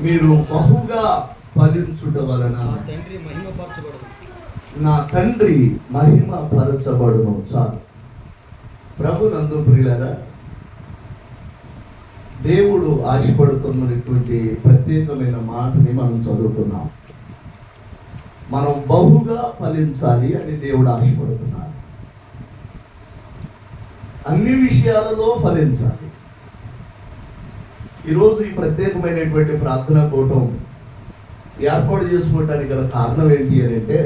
మీరు బహుగా ఫలించుట వలన నా తండ్రి మహిమ పరచబడును. చాలు. ప్రభునందు ప్రియులారా, దేవుడు ఆశపడుతున్నటువంటి ప్రత్యేకమైన మాటని మనం చదువుతున్నాం. మనం బహుగా ఫలించాలి అని దేవుడు ఆశపడుతున్నారు. అన్ని విషయాలలో ఫలించాలి. ఈరోజు ఈ ప్రత్యేకమైనటువంటి ప్రార్థనా కూటం ఏర్పాటు చేసుకోవటానికి గల కారణం ఏంటి అని అంటే,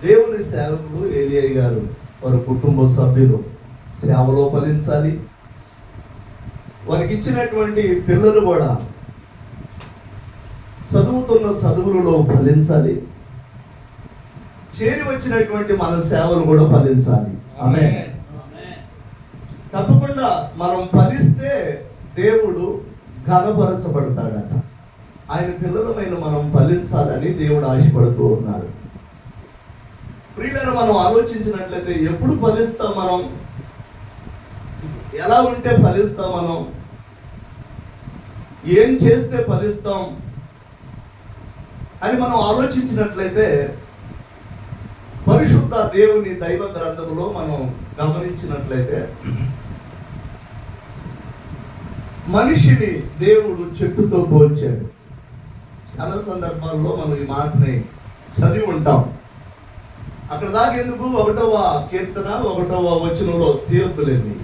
దేవుని సేవకులు ఏలియా గారు వారి కుటుంబ సభ్యులు సేవలో ఫలించాలి. వారికి ఇచ్చినటువంటి పిల్లలు కూడా చదువుతున్న చదువులలో ఫలించాలి. చేరి వచ్చినటువంటి మన సేవలు కూడా ఫలించాలి. ఆమేన్. తప్పకుండా మనం ఫలిస్తే దేవుడు ఘనపరచబడతాడట. ఆయన పిల్లలమైన మనం ఫలించాలని దేవుడు ఆశపడుతూ ఉన్నాడు. ప్రియులారా, మనం ఆలోచించినట్లయితే ఎప్పుడు ఫలిస్తాం? మనం ఎలా ఉంటే ఫలిస్తాం? మనం ఏం చేస్తే ఫలిస్తాం అని మనం ఆలోచించినట్లయితే, పరిశుద్ధ దేవుని దైవ గ్రంథంలో మనం గమనించినట్లయితే, మనిషిని దేవుడు చెట్టుతో పోల్చాడు. చాలా సందర్భాల్లో మనం ఈ మాటని చదివి ఉంటాం. అక్కడ దాకా ఎందుకు? 1వ కీర్తన 1వ వచనంలో తీయొద్దులేండి.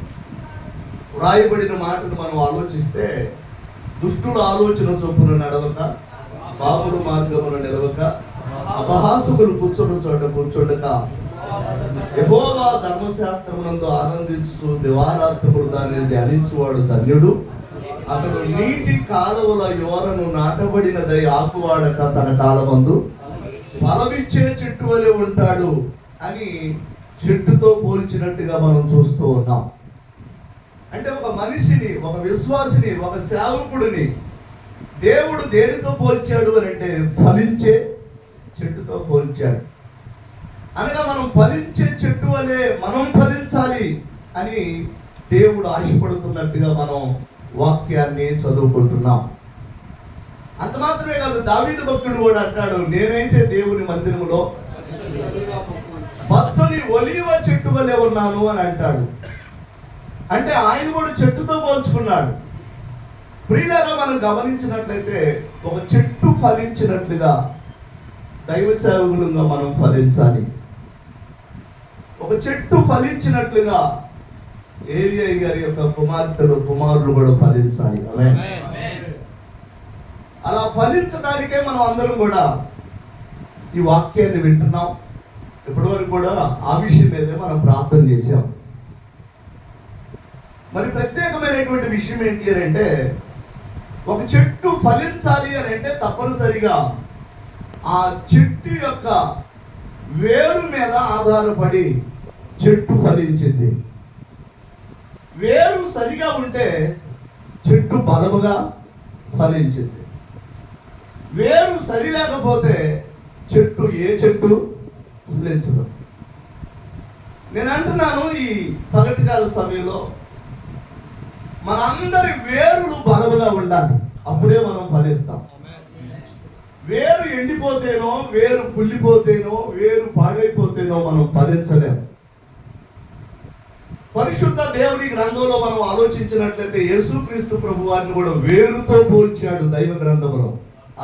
వ్రాయబడిన మాటను మనం ఆలోచిస్తే, దుష్టుల ఆలోచన చొప్పున నడవక, పాపుల మార్గమున నిలవక, అపహాసకులు కూర్చొని చోట కూర్చోండక, యెహోవా ధర్మశాస్త్రమునందు ఆనందించుచు దివారాత్రములు దానిని ధ్యానించువాడు ధన్యుడు. అతడు నీటి కాలువల యోరను నాటబడినదై ఆకువాడక తన కాలమందు ఫలమిచ్చే చెట్టు వలె ఉంటాడు అని చెట్టుతో పోల్చినట్టుగా మనం చూస్తూ ఉన్నాం. అంటే ఒక మనిషిని, ఒక విశ్వాసిని, ఒక సేవకుడిని దేవుడు దేనితో పోల్చాడు అని అంటే, ఫలించే చెట్టుతో పోల్చాడు. అనగా మనం ఫలించే చెట్టు వలె మనం ఫలించాలి అని దేవుడు ఆశపడుతున్నట్టుగా మనం వాక్యాన్ని చదువుకుంటున్నాం. అంత మాత్రమే కాదు, దావీదు భక్తుడు కూడా అంటాడు, నేనైతే దేవుని మందిరములో పచ్చని ఒలీవ చెట్టు వలె ఉన్నాను అని అంటాడు. అంటే ఆయన కూడా చెట్టుతో పోల్చుకున్నాడు. ప్రియులారా, మనం గమనించినట్లయితే ఒక చెట్టు ఫలించినట్లుగా దైవ సేవకులుగా మనం ఫలించాలి. ఒక చెట్టు ఫలించినట్లుగా ఏలియా గారి యొక్క కుమారులు కూడా ఫలించాలి. ఆమేన్. అలా ఫలించడానికే మనం అందరం కూడా ఈ వాక్యాన్ని వింటున్నాం. ఇప్పటివరకు కూడా ఆ విషయం మీదే మనం ప్రార్థన చేశాం. మరి ప్రత్యేకమైనటువంటి విషయం ఏంటి అని అంటే, ఒక చెట్టు ఫలించాలి అని అంటే తప్పనిసరిగా ఆ చెట్టు యొక్క వేరు మీద ఆధారపడి చెట్టు ఫలించింది. వేరు సరిగా ఉంటే చెట్టు బలముగా ఫలించింది. వేరు సరి లేకపోతే ఏ చెట్టు ఫలించదు. నేను అంటున్నాను, ఈ పగటికాల సమయంలో మనందరి వేరులు బలముగా ఉండాలి. అప్పుడే మనం ఫలిస్తాం. వేరు ఎండిపోతేనో, వేరు కుళ్ళిపోతేనో, వేరు పాడైపోతేనో మనం ఫలించలేము. పరిశుద్ధ దేవుని గ్రంథంలో మనం ఆలోచించినట్లయితే, యేసుక్రీస్తు ప్రభు వారిని కూడా వేరుతో పోల్చాడు దైవ గ్రంథంలో.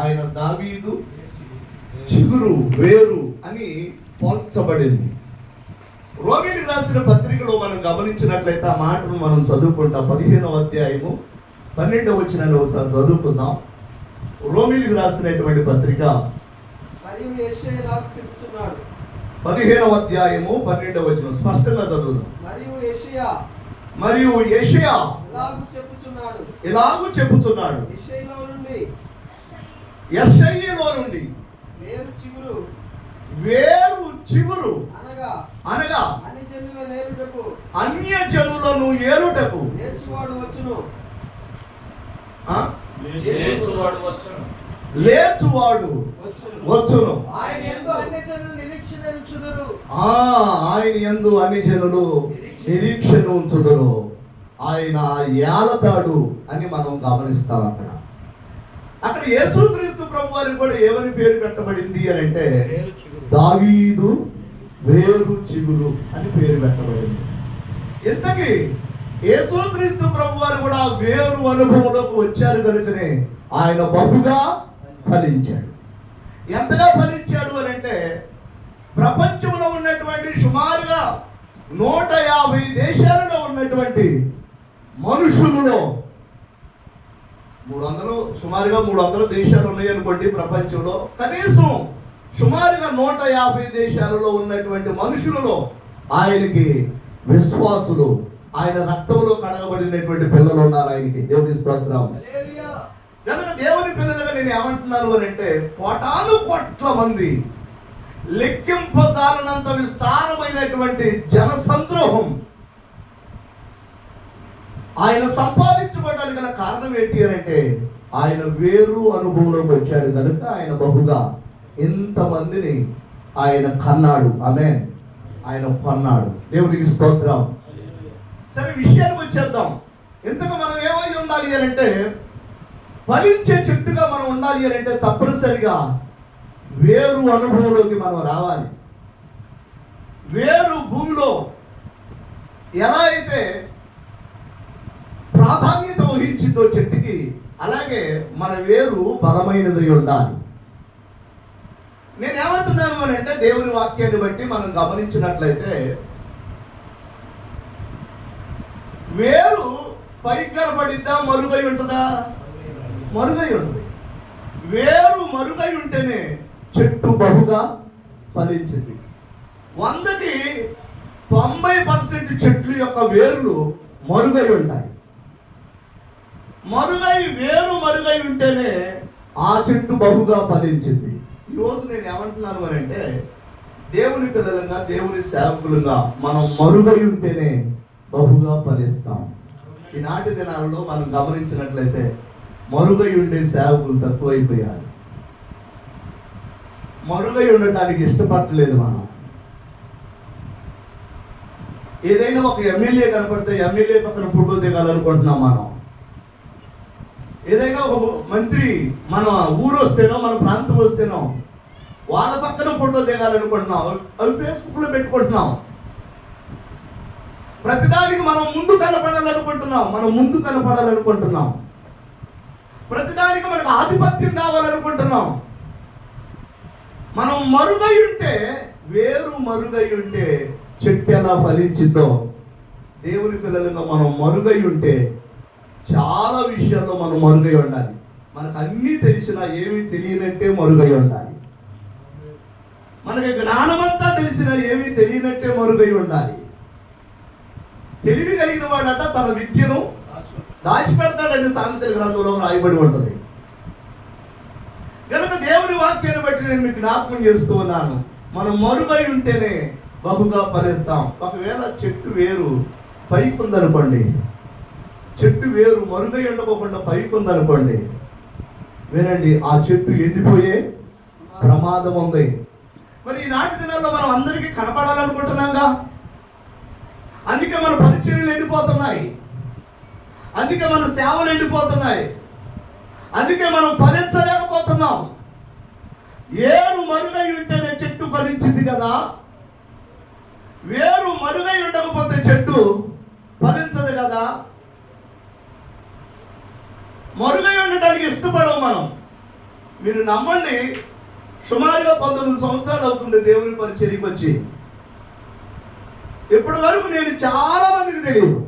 ఆయన దావీదు చిగురు, వేరు అని పోల్చబడింది. రోమీయులకు రాసిన పత్రికలో మనం గమనించినట్లయితే ఆ మాటను మనం చదువుకుంటాం. 15వ అధ్యాయము 12వ వచనాన్ని ఒకసారి చదువుకుందాం. రోమీయులకు రాసినటువంటి పత్రిక 15వ అధ్యాయము 12వ వచనం స్పష్టంగా చదువుదాం. మరియు యెషయా ఇలాగు చెప్పుచున్నాడు, యెషయాలో నుండి వేరు చిగురు అనగా అన్యజనులను ఏలుటకు లేచువాడు వచ్చును. ఆయన యందు అన్ని జనులు నిరీక్షణ ఉంచుదురు. ఆయన ఏలతాడు అని మనం గమనిస్తాం. అక్కడ మరి యేసుక్రీస్తు ప్రభు వారికి కూడా ఏమని పేరు పెట్టబడింది అని అంటే దావీదు వేరు చిగురు అని పేరు పెట్టబడింది. ఇంతకీ యేసుక్రీస్తు ప్రభు వారు కూడా వేరు అనుభవంలోకి వచ్చారు కనుకనే ఆయన బహుగా ఫలించాడు. ఎంతగా ఫలించాడు అని అంటే ప్రపంచంలో ఉన్నటువంటి సుమారుగా 150 దేశాలలో ఉన్నటువంటి మనుషులలో సుమారుగా 300 దేశాలు ఉన్నాయనుకోండి ప్రపంచంలో. కనీసం సుమారుగా 150 దేశాలలో ఉన్నటువంటి మనుషులలో ఆయనకి విశ్వాసులు, ఆయన రక్తంలో కడగబడినటువంటి పిల్లలు ఉన్నారు. ఆయనకి దేవుని స్తోత్రం. కనుక దేవుని పిల్లలుగా నేను ఏమంటున్నాను అని అంటే కోటాను కోట్ల మంది, లెక్కింపజాలనంత విస్తారమైనటువంటి జన సంద్రోహం ఆయన సంపాదించుకోవడానికి గల కారణం ఏంటి అని అంటే ఆయన వేరు అనుభవంలోకి వచ్చాడు కనుక ఆయన బహుగా ఇంతమందిని ఆయన కన్నాడు. ఆమేన్. ఆయన కొన్నాడు. దేవునికి స్తోత్రం. సరే, విషయానికి వచ్చేద్దాం. ఇంతకు మనం ఏమై ఉండాలి అని అంటే ఫలించే చెట్టుగా మనం ఉండాలి అని అంటే తప్పనిసరిగా వేరు అనుభవంలోకి మనం రావాలి. వేరు భూమిలో ఎలా అయితే ప్రాధాన్యత వహించిందో చెట్టుకి, అలాగే మన వేరు బలమైనది ఉండాలి. నేనేమంటున్నాను అని అంటే దేవుని వాక్యాన్ని బట్టి మనం గమనించినట్లయితే వేరు పైకి కనబడిద్దా, మరుగై ఉంటుందా? మరుగై ఉంటుంది. వేరు మరుగై ఉంటేనే చెట్టు బహుగా ఫలించింది. 100కి 90% చెట్లు యొక్క వేర్లు మరుగై ఉంటాయి. వేరు మరుగై ఉంటేనే ఆ చెట్టు బహుగా ఫలించింది. ఈరోజు నేను ఏమంటున్నాను అని అంటే దేవుని పిల్లలుగా, దేవుని సేవకులుగా మనం మరుగై ఉంటేనే బహుగా ఫలిస్తాం. ఈనాటి దినాలలో మనం గమనించినట్లయితే మరుగై ఉండే సేవకులు తక్కువైపోయారు. మరుగై ఉండటానికి ఇష్టపడలేదు. మనం ఏదైనా ఒక ఎమ్మెల్యే కనపడితే ఎమ్మెల్యే పక్కన ఫోటో దిగాలనుకుంటున్నాం. మనం ఏదైనా ఒక మంత్రి మన ఊరు వస్తేనో, మన ప్రాంతం వస్తేనో వాళ్ళ పక్కన ఫోటో దిగాలనుకుంటున్నాం. అవి ఫేస్బుక్లో పెట్టుకుంటున్నాం. ప్రతిదానికి మనం ముందు కనపడాలనుకుంటున్నాం. ప్రతిదానికి మనకు ఆధిపత్యం కావాలనుకుంటున్నాం. మనం మరుగై ఉంటే, వేరు మరుగై ఉంటే చెట్టు ఎలా ఫలించిందో, దేవుని పిల్లలుగా మనం మరుగై ఉంటే చాలా విషయాల్లో మనం మరుగై ఉండాలి. మనకు అన్నీ తెలిసినా ఏమీ తెలియనట్టే మరుగై ఉండాలి. మనకి జ్ఞానమంతా తెలిసినా ఏమీ తెలియనట్టే మరుగై ఉండాలి. తెలివి కలిగిన వాడట తన విద్యను దాచిపెడతాడని సామెతల గ్రంథంలో రాయబడి ఉంటుంది. కనుక దేవుని వాక్యాన్ని బట్టి నేను మీకు జ్ఞాపకం చేస్తూ ఉన్నాను. మనం మరుగై ఉంటేనే బహుగా ఫలిస్తాం. ఒకవేళ చెట్టు వేరు పైకి ఉందనుకోండి, చెట్టు వేరు మరుగై ఉండకోకుండా పైకి ఉందనుకోండి, వినండి, ఆ చెట్టు ఎండిపోయే ప్రమాదం ఉంది. మరి ఈనాటి దినాల్లో మనం అందరికీ కనపడాలనుకుంటున్నాంగా, అందుకే మన పరిచర్యలు ఎండిపోతున్నాయి, అందుకే మన సేవలు ఎండిపోతున్నాయి, అందుకే మనం ఫలించలేకపోతున్నాం. వేరు మరుగై ఉంటేనే చెట్టు ఫలించింది కదా. వేరు మరుగై ఉండకపోతే చెట్టు ఫలించదు కదా. మరుగై ఉండటానికి ఇష్టపడవు మనం. మీరు నమ్మండి, సుమారుగా 19 సంవత్సరాలు అవుతుంది దేవుని పరిచర్యకి వచ్చి. ఇప్పటి వరకు నేను చాలా మందికి తెలియదు.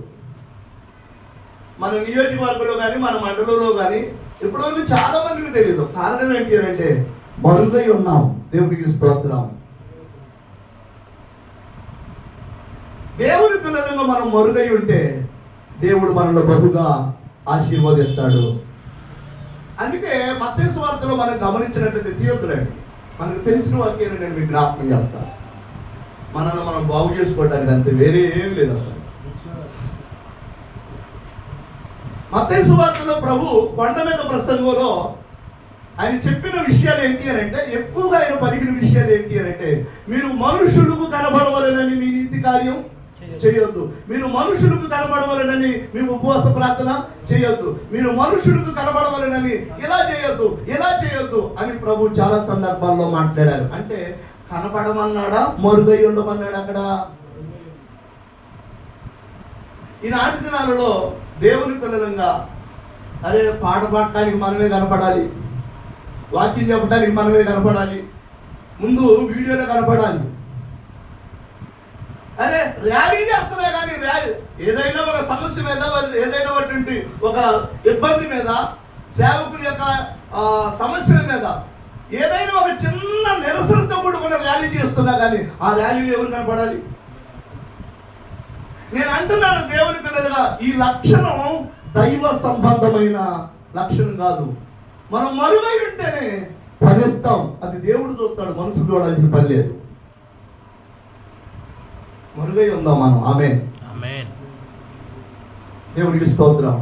మన నియోజకవర్గంలో కానీ, మన మండలంలో కానీ ఇప్పటివరకు చాలా మందికి తెలియదు. కారణం ఏంటి అంటే మరుగై ఉన్నాం. దేవునికి స్తోత్రం. దేవుని పిల్లలుగా మనం మరుగై ఉంటే దేవుడు మనలో బహుగా ఆశీర్వదిస్తాడు. అందుకే మత్తయి సువార్తలో మనం గమనించినట్లయితే తీయొద్దులండి, మనకు తెలిసిన వాక్యాన్ని నేను మీకు జ్ఞాపకం చేస్తాను. మనల్ని మనం బాగు చేసుకోవడానికి అంతే, వేరే ఏం లేదు అసలు. మత్తయి సువార్తలో ప్రభు కొండ మీద ప్రసంగంలో ఆయన చెప్పిన విషయాలు ఏంటి అని అంటే, ఎక్కువగా ఆయన పలికిన విషయాలు ఏంటి అని అంటే, మీరు మనుషులకు కనబడవలెనని మీ నీతి కార్యం చేయొద్దు. మీరు మనుషులకు కనబడవలనని మీ ఉపవాస ప్రార్థన చేయొద్దు. మీరు మనుషులకు కనబడవలనని ఇలా చేయొద్దు అని ప్రభు చాలా సందర్భాల్లో మాట్లాడారు. అంటే కనబడమన్నాడా, మరుగై ఉండమన్నాడు అక్కడ? ఈనాటి దినాలలో దేవుని పిల్లలంగా అరే పాట పాడటానికి మనమే కనపడాలి, వాక్యం చెప్పడానికి మనమే కనపడాలి, ముందు వీడియోలో కనపడాలి. అరే ర్యాలీ చేస్తున్నా కానీ ఏదైనా ఒక సమస్య మీద, ఏదైనా ఒక ఇబ్బంది మీద, సేవకుల యొక్క సమస్యల మీద, ఏదైనా ఒక చిన్న నిరసనతో కూడుకున్న ర్యాలీ చేస్తున్నా కానీ ఆ ర్యాలీలో ఎవరు కనపడాలి? నేను అంటున్నాను దేవుని పిల్లలుగా, ఈ లక్షణం దైవ సంబంధమైన లక్షణం కాదు. మనం మరుగై ఉంటేనే ఫలిస్తాం. అది దేవుడు చూస్తాడు, మనుషులు చూడాల్సిన పని లేదు. మరుగై ఉందాం మనం. ఆమేన్. దేవుడికి స్తోత్రం.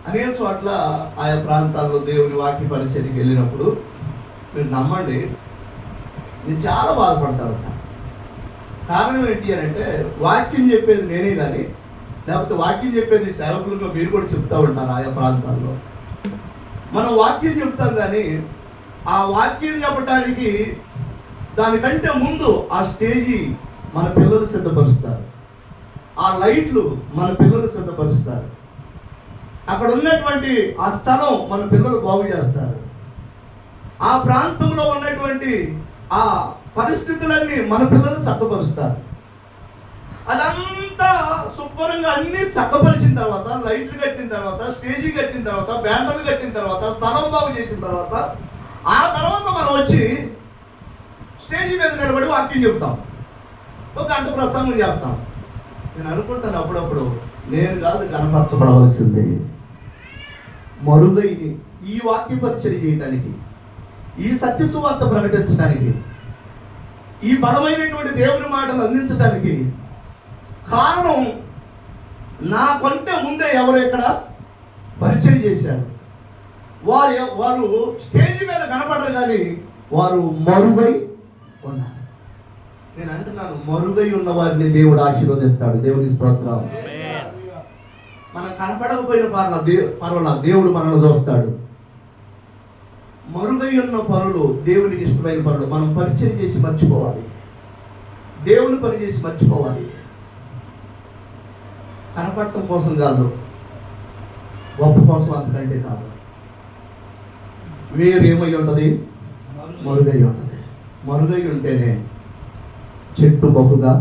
అనేక చోట్ల ఆయా ప్రాంతాల్లో దేవుని వాక్య పరిచర్యకి వెళ్ళినప్పుడు మీరు నమ్మండి, నేను చాలా బాధపడతాను. కారణం ఏంటి అని అంటే, వాక్యం చెప్పేది నేనే కానీ, లేకపోతే వాక్యం చెప్పేది సేవకులుగా మీరు కూడా చెప్తూ ఉంటారు. ఆయా ప్రాంతాల్లో మనం వాక్యం చెప్తాం కానీ ఆ వాక్యం చెప్పడానికి దానికంటే ముందు ఆ స్టేజీ మన పిల్లలు సిద్ధపరుస్తారు, ఆ లైట్లు మన పిల్లలు సిద్ధపరుస్తారు, అక్కడ ఉన్నటువంటి ఆ స్థలం మన పిల్లలు బాగు చేస్తారు, ఆ ప్రాంతంలో ఉన్నటువంటి ఆ పరిస్థితులన్నీ మన పిల్లలు చక్కపరుస్తారు. అదంతా శుభ్రంగా అన్ని చక్కపరిచిన తర్వాత, లైట్లు కట్టిన తర్వాత, స్టేజీ కట్టిన తర్వాత, బ్యానర్లు కట్టిన తర్వాత, స్థలం బాగు చేసిన తర్వాత, ఆ తర్వాత మనం వచ్చి స్టేజీ మీద నిలబడి వాక్యం చెప్తాం, ఒక గంట ప్రసంగం చేస్తాం. నేను అనుకుంటాను అప్పుడప్పుడు, నేను కాదు కనపరచబడవలసింది, మరుగైని ఈ వాక్య పరిచర్య చేయడానికి, ఈ సత్య సువార్త ప్రకటించడానికి, ఈ బలమైనటువంటి దేవుని మాటలు అందించడానికి కారణం నాకంటే ముందే ఎవరు ఇక్కడ పరిచయం చేశారు. వారు స్టేజ్ మీద కనపడరు కానీ వారు మరుగై ఉన్నారు. నేను అంటున్నాను, మరుగై ఉన్న వారిని దేవుడు ఆశీర్వదిస్తాడు. దేవుని స్తోత్రం. మనం కనపడకపోయిన పర్వాలా, దేవుడు మనల్ని చూస్తాడు. మరుగై ఉన్న పనులు, దేవునికి ఇష్టమైన పనులు మనం పరిచయం చేసి మర్చిపోవాలి, దేవుని పని చేసి మర్చిపోవాలి. కనపడటం కోసం కాదు, గొప్ప కోసం, అంతకంటే కాదు. వేరు ఏమై ఉంటుంది? మరుగై ఉంటుంది. మరుగై ఉంటేనే చెట్టు బహుగా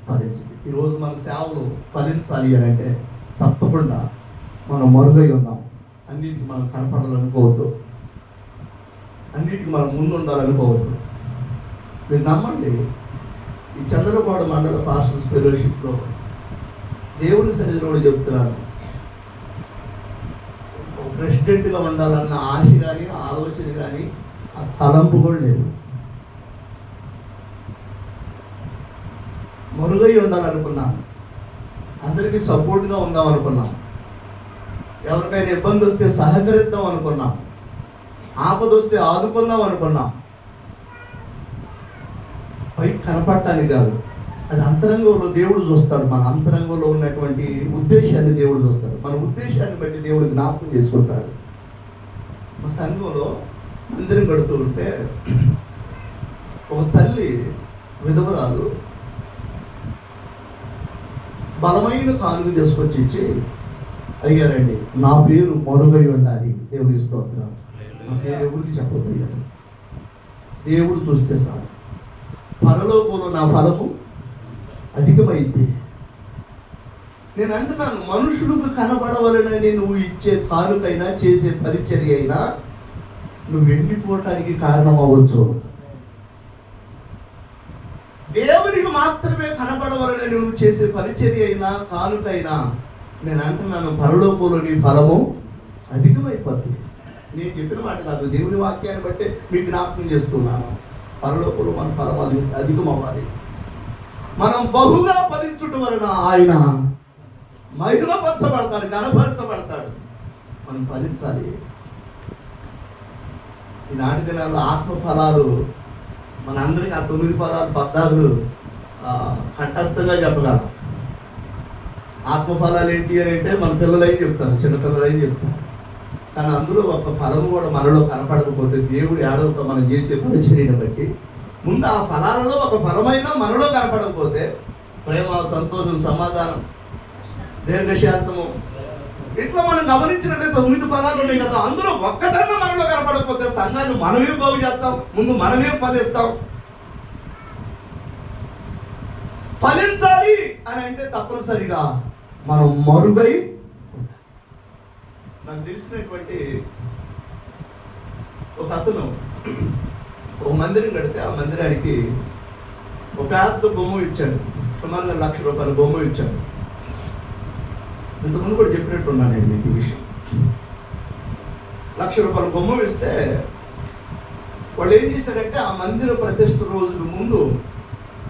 ఫలించింది. ఈరోజు మన సేవలు ఫలించాలి అని అంటే తప్పకుండా మనం మరుగై ఉన్నాం. అన్నిటికీ మనం కనపడాలనుకోవద్దు, అన్నిటికీ మనం ముందు ఉండాలనుకోవద్దు. మీరు నమ్మండి, ఈ చంద్రపాడు మండల పాస్టర్స్ ఫెలోషిప్లో దేవుని సన్నిధిలో చెప్తున్నాను, ప్రెసిడెంట్గా ఉండాలన్న ఆశ కానీ, ఆలోచన కానీ, ఆ తలంపు కూడా లేదు. మరుగై ఉండాలనుకున్నాం, అందరికీ సపోర్ట్గా ఉందాం అనుకున్నాం, ఎవరికైనా ఇబ్బంది వస్తే సహకరిద్దాం అనుకున్నాం, ఆపద వస్తే ఆదుకుందాం అనుకున్నాం. పైకి కనపడటానికి కాదు, అది అంతరంగంలో దేవుడు చూస్తాడు. మన అంతరంగంలో ఉన్నటువంటి ఉద్దేశాన్ని దేవుడు చూస్తాడు. మన ఉద్దేశాన్ని బట్టి దేవుడు జ్ఞాపకం చేసుకుంటాడు. మా సంఘంలో మందిరం కడుతూ ఉంటే ఒక తల్లి విధవరాలు బలమైన కానుక తీసుకొచ్చి ఇచ్చి, అయ్యారండి నా పేరు మరుగై ఉండాలి, దేవుని స్తోత్రం, నా పేరు ఎవరికి చెప్పొద్దు అయ్యారు, దేవుడు చూస్తే సార్ పరలోకంలో నా ఫలము అధికమైంది. నేను అంటున్నాను, మనుషులకు కనబడవలనని నువ్వు ఇచ్చే కానుకైనా, చేసే పరిచర్య అయినా నువ్వు వెళ్ళిపోవటానికి కారణం అవ్వచ్చు. దేవునికి మాత్రమే కనబడవలనని నువ్వు చేసే పరిచర్య అయినా, కానుకైనా, నేను అంటున్నాను, పరలోకంలో నీ ఫలము అధికమైపోద్ది. నేను చెప్పిన మాట కాదు, దేవుని వాక్యాన్ని బట్టి మీకు జ్ఞాపకం చేస్తున్నాను. పరలోకంలో మన ఫలం అధికం అవ్వాలి. మనం బహుగా ఫలించటం వలన ఆయన మహిమపరచబడతాడు, ఘనపరచబడతాడు. మనం ఫలించాలి. ఈనాటి దినాల్లో ఆత్మ ఫలాలు మనందరికీ ఆ 9 ఫలాలు 14 కంఠస్థంగా చెప్పగలం. ఆత్మఫలాలు ఏంటి అని అంటే మన పిల్లలైన చెప్తారు, చిన్నపిల్లలైన చెప్తారు. కానీ అందులో ఒక ఫలము కూడా మనలో కనపడకపోతే దేవుడు ఏడవక మనం చేసే పరిచర్యను బట్టి ముందు ఆ ఫలాలలో ఒక ఫలమైనా మనలో కనపడకపోతే ప్రేమ, సంతోషం, సమాధానం, దీర్ఘశాంతము, ఇట్లా మనం గమనించినట్లయితే 9 ఫలాలు ఉన్నాయి కదా, అందులో ఒక్కటన్నా మనలో కనపడకపోతే సంఘాన్ని మనమేం బాగు చేస్తాం, ముందు మనమేం ఫలిస్తాం. ఫలించాలి అని అంటే తప్పనిసరిగా మనం మరుగై. నాకు తెలిసినటువంటి ఒక అతను ఒక మందిరం కడితే ఆ మందిరానికి ఒక పెద్ద బొమ్మ ఇచ్చాడు, సుమారుగా ₹1,00,000 బొమ్మ ఇచ్చాడు. ఇంతకుముందు కూడా చెప్పినట్టున్నాను నేను మీకు ఈ విషయం. ₹1,00,000 బొమ్మ ఇస్తే వాళ్ళు ఏం చేశారంటే ఆ మందిర ప్రతిష్ఠ రోజుల ముందు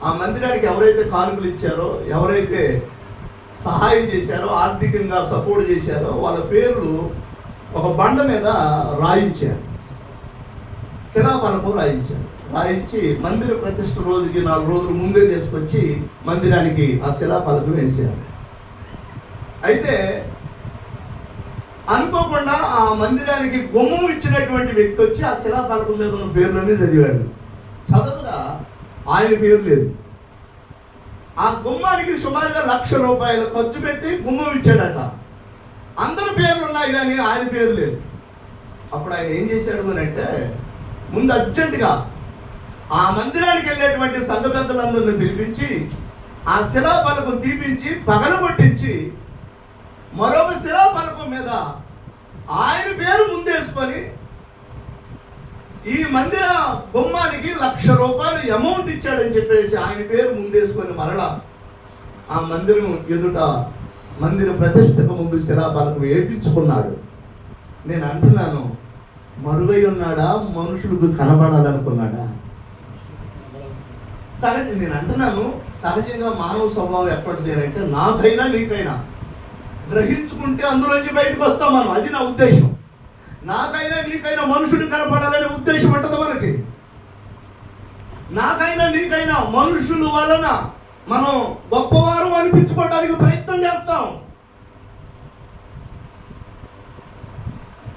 ఆ మందిరానికి ఎవరైతే కానుకలు ఇచ్చారో, ఎవరైతే సహాయం చేశారో, ఆర్థికంగా సపోర్ట్ చేశారో వాళ్ళ పేర్లు ఒక బండ మీద రాయించారు, శిలాఫలకం రాయించారు. రాయించి మందిర ప్రతిష్ఠ రోజుకి 4 రోజుల ముందే తీసుకొచ్చి మందిరానికి ఆ శిలాఫలకం వేశారు. అయితే అనుకోకుండా ఆ మందిరానికి గుమ్మం ఇచ్చినటువంటి వ్యక్తి వచ్చి ఆ శిలాఫలకం మీద ఉన్న పేర్లన్నీ చదివాడు. చదవగా ఆయన పేరు లేదు. ఆ గుమ్మానికి సుమారుగా ₹1,00,000 ఖర్చు పెట్టి గుమ్మం ఇచ్చాడట. అందరి పేర్లు ఉన్నాయి కానీ ఆయన పేరు లేదు. అప్పుడు ఆయన ఏం చేశాడు అని అంటే, ముందు అర్జెంటుగా ఆ మందిరానికి వెళ్ళేటువంటి సంఘ పెద్దలందరిని పిలిపించి ఆ శిలాఫలకం తీపించి పగలగొట్టించి మరొక శిలాఫలకం మీద ఆయన పేరు ముందేసుకొని ఈ మందిర బొమ్మానికి ₹1,00,000 అమౌంట్ ఇచ్చాడని చెప్పేసి ఆయన పేరు ముందేసుకొని మరలా ఆ మందిరం ఎదుట మందిర ప్రతిష్టకు ముందు శిలాఫలకం వేయించుకున్నాడు. నేను అంటున్నాను, మరుగై ఉన్నాడా, మనుషులకు కనబడాలనుకున్నాడా? నేను అంటున్నాను, సహజంగా మానవ స్వభావం ఎప్పటిది అంటే నాకైనా నీకైనా గ్రహించుకుంటే అందులోంచి బయటకు వస్తాం మనం. అది నా ఉద్దేశం. నాకైనా నీకైనా మనుషుడు కనపడాలనే ఉద్దేశం ఉంటుంది మనకి. నాకైనా నీకైనా మనుషుల వలన మనం గొప్పవారు అనిపించుకోవడానికి ప్రయత్నం చేస్తాం.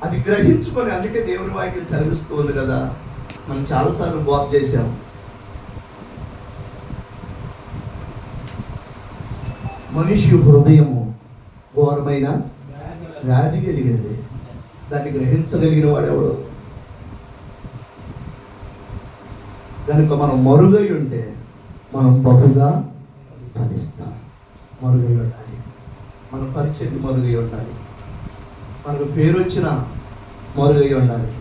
అది గ్రహించుకొని, అందుకే దేవుని వాక్యం సెలవిస్తూ ఉంది కదా, మనం చాలాసార్లు బోధ చేశాం. మనిషి హృదయము ఘోరమైన వ్యాధి కలిగింది, దాన్ని గ్రహించగలిగిన వాడెవడు? కనుక మనం మరుగై ఉంటే మనం బహుగా ఫలిస్తాం. మరుగై ఉండాలి, మన పరిచయం మరుగై ఉండాలి, మనకు పేరు వచ్చినా మరుగై ఉండాలి.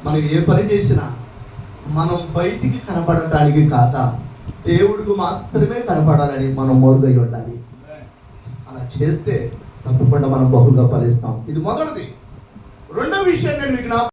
మనం ఏ పని చేసినా మనం బయటికి కనపడటానికి కాక దేవుడికి మాత్రమే కనపడాలని మనం మరుగై ఉండాలి. అలా చేస్తే తప్పకుండా మనం బహుగా ఫలిస్తాం. ఇది మొదటిది. రెండో విషయం నేను మీకు